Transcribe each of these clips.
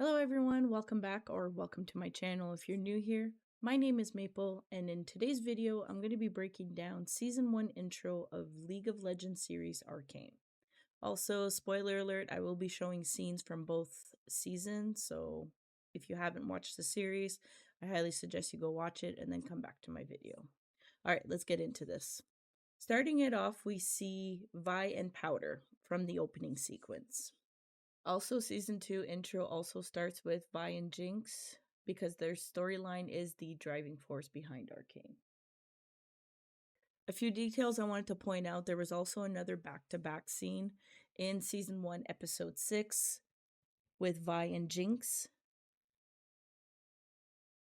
Hello everyone, welcome back or welcome to my channel if you're new here. My name is Maple and in today's video I'm going to be breaking down Season 1 intro of League of Legends series Arcane. Also, spoiler alert, I will be showing scenes from both seasons, so if you haven't watched the series, I highly suggest you go watch it and then come back to my video. Alright, let's get into this. Starting it off, we see Vi and Powder from the opening sequence. Also, season 2 intro also starts with Vi and Jinx because their storyline is the driving force behind Arcane. A few details I wanted to point out: there was also another back-to-back scene in season 1 episode 6 with Vi and Jinx.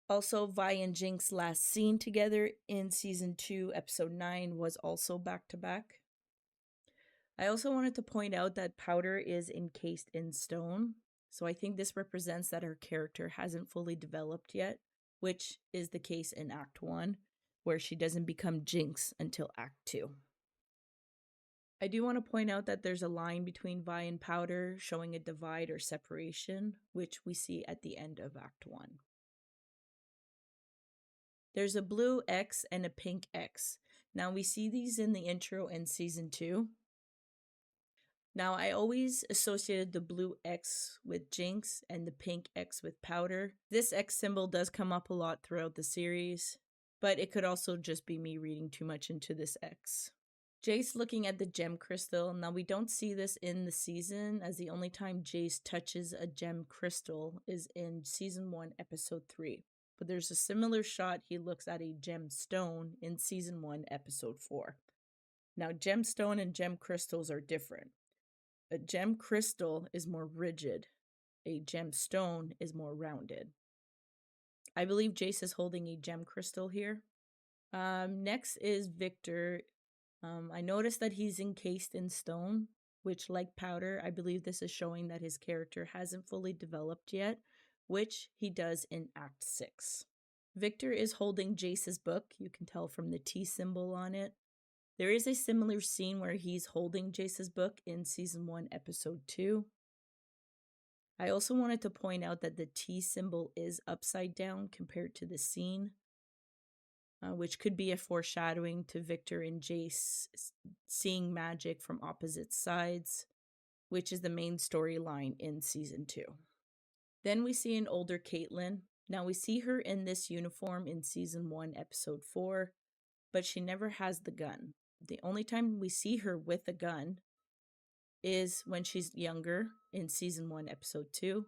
Also, Vi and Jinx last seen together in season 2 episode 9 was also back-to-back. I also wanted to point out that Powder is encased in stone, so I think this represents that her character hasn't fully developed yet, which is the case in Act 1, where she doesn't become Jinx until Act 2. I do want to point out that there's a line between Vi and Powder showing a divide or separation, which we see at the end of Act 1. There's a blue X and a pink X. Now we see these in the intro in season 2. Now, I always associated the blue X with Jinx and the pink X with Powder. This X symbol does come up a lot throughout the series, but it could also just be me reading too much into this X. Jace looking at the gem crystal. Now, we don't see this in the season, as the only time Jace touches a gem crystal is in season 1, episode 3. But there's a similar shot he looks at a gemstone in season 1, episode 4. Now, gemstone and gem crystals are different. A gem crystal is more rigid. A gemstone is more rounded. I believe Jace is holding a gem crystal here. Next is Viktor. I noticed that he's encased in stone, which, like Powder, I believe this is showing that his character hasn't fully developed yet, which he does in Act 6. Viktor is holding Jace's book. You can tell from the T symbol on it. There is a similar scene where he's holding Jace's book in season 1, episode 2. I also wanted to point out that the T symbol is upside down compared to the scene, which could be a foreshadowing to Viktor and Jace seeing magic from opposite sides, which is the main storyline in season 2. Then we see an older Caitlyn. Now we see her in this uniform in season 1, episode 4, but she never has the gun. The only time we see her with a gun is when she's younger in season 1, episode 2,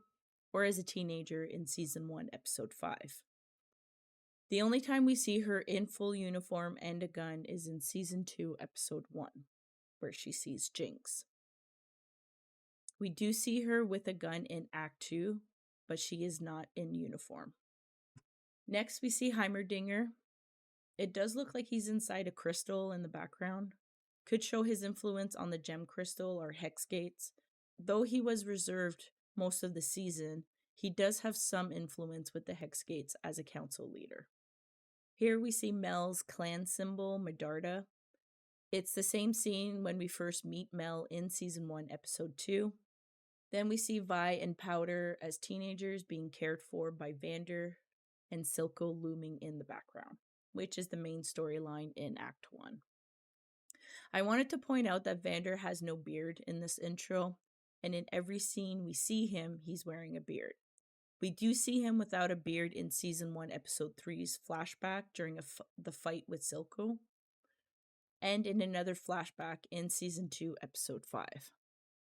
or as a teenager in season 1, episode 5. The only time we see her in full uniform and a gun is in season 2, episode 1, where she sees Jinx. We do see her with a gun in Act 2, but she is not in uniform. Next, we see Heimerdinger. It does look like he's inside a crystal in the background. Could show his influence on the gem crystal or hex gates. Though he was reserved most of the season, he does have some influence with the hex gates as a council leader. Here we see Mel's clan symbol, Medarda. It's the same scene when we first meet Mel in season 1, episode 2. Then we see Vi and Powder as teenagers being cared for by Vander, and Silco looming in the background, which is the main storyline in Act 1. I wanted to point out that Vander has no beard in this intro, and in every scene we see him, he's wearing a beard. We do see him without a beard in season 1, episode 3's flashback during the fight with Silco, and in another flashback in season 2, episode 5.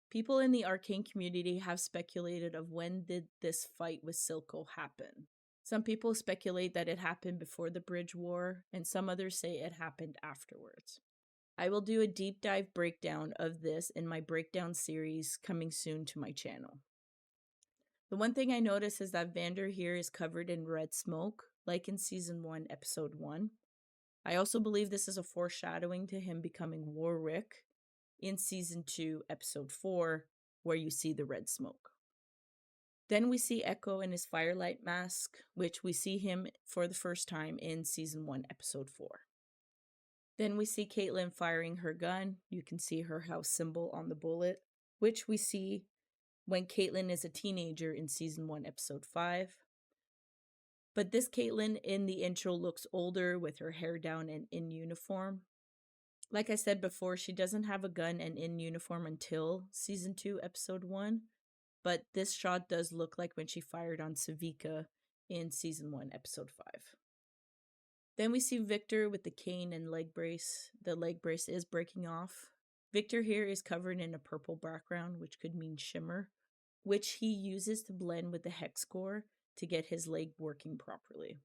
People in the Arcane community have speculated of when did this fight with Silco happen. Some people speculate that it happened before the Bridge War, and some others say it happened afterwards. I will do a deep dive breakdown of this in my breakdown series coming soon to my channel. The one thing I notice is that Vander here is covered in red smoke, like in season 1, episode 1. I also believe this is a foreshadowing to him becoming Warwick in season 2, episode 4, where you see the red smoke. Then we see Echo in his firelight mask, which we see him for the first time in season 1, episode 4. Then we see Caitlyn firing her gun. You can see her house symbol on the bullet, which we see when Caitlyn is a teenager in season 1, episode 5. But this Caitlyn in the intro looks older with her hair down and in uniform. Like I said before, she doesn't have a gun and in uniform until season 2, episode 1. But this shot does look like when she fired on Savika in season 1, episode 5. Then we see Viktor with the cane and leg brace. The leg brace is breaking off. Viktor here is covered in a purple background, which could mean shimmer, which he uses to blend with the hex core to get his leg working properly.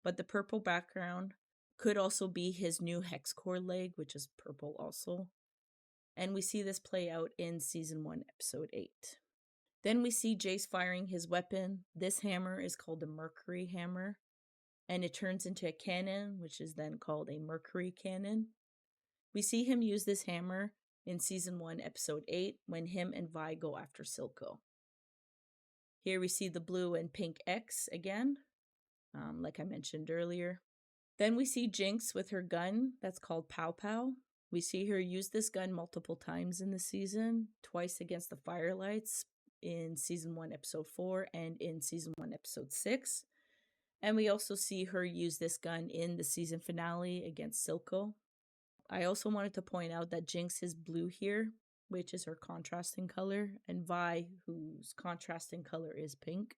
But the purple background could also be his new hex core leg, which is purple also. And we see this play out in season 1, episode 8. Then we see Jace firing his weapon. This hammer is called a Mercury hammer, and it turns into a cannon, which is then called a Mercury cannon. We see him use this hammer in season 1, episode 8, when him and Vi go after Silco. Here we see the blue and pink X again, like I mentioned earlier. Then we see Jinx with her gun that's called Pow Pow. We see her use this gun multiple times in the season, twice against the Firelights in season 1, episode 4, and in season 1, episode 6. And we also see her use this gun in the season finale against Silco. I also wanted to point out that Jinx is blue here, which is her contrasting color, and Vi, whose contrasting color is pink.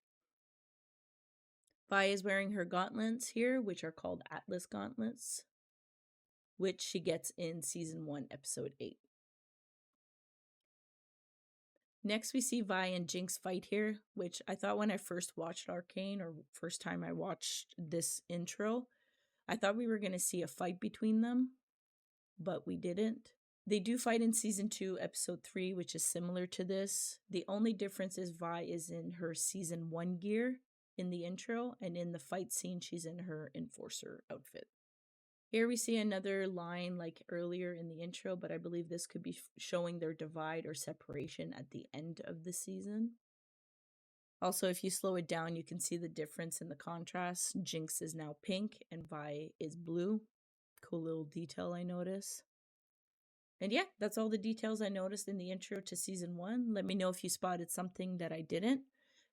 Vi is wearing her gauntlets here, which are called Atlas gauntlets, which she gets in season 1, episode 8. Next, we see Vi and Jinx fight here, which I thought when I first watched Arcane, or first time I watched this intro, I thought we were going to see a fight between them, but we didn't. They do fight in season 2, episode 3, which is similar to this. The only difference is Vi is in her season 1 gear in the intro, and in the fight scene, she's in her enforcer outfit. Here we see another line like earlier in the intro, but I believe this could be showing their divide or separation at the end of the season. Also, if you slow it down, you can see the difference in the contrast. Jinx is now pink and Vi is blue. Cool little detail I notice. And yeah, that's all the details I noticed in the intro to season 1. Let me know if you spotted something that I didn't.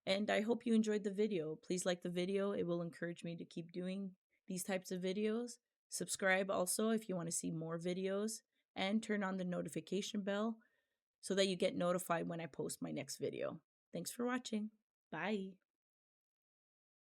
And I hope you enjoyed the video. Please like the video. It will encourage me to keep doing these types of videos. Subscribe also if you want to see more videos, and turn on the notification bell so that you get notified when I post my next video. Thanks for watching. Bye.